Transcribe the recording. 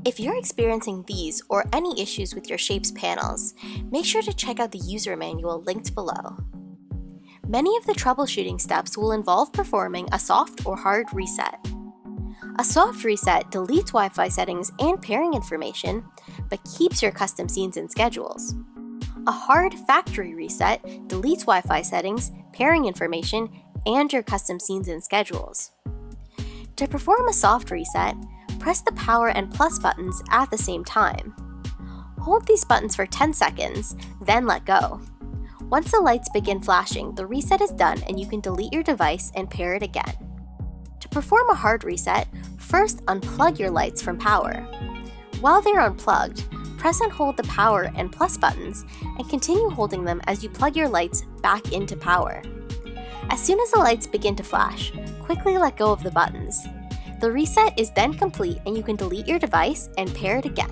If you're experiencing these or any issues with your Shapes panels, make sure to check out the user manual linked below. Many of the troubleshooting steps will involve performing a soft or hard reset. A soft reset deletes Wi-Fi settings and pairing information, but keeps your custom scenes and schedules. A hard factory reset deletes Wi-Fi settings, pairing information, and your custom scenes and schedules. To perform a soft reset, press the power and plus buttons at the same time. Hold these buttons for 10 seconds, then let go. Once the lights begin flashing, the reset is done and you can delete your device and pair it again. To perform a hard reset, first unplug your lights from power. While they're unplugged, press and hold the power and plus buttons and continue holding them as you plug your lights back into power. As soon as the lights begin to flash, quickly let go of the buttons. The reset is then complete and you can delete your device and pair it again.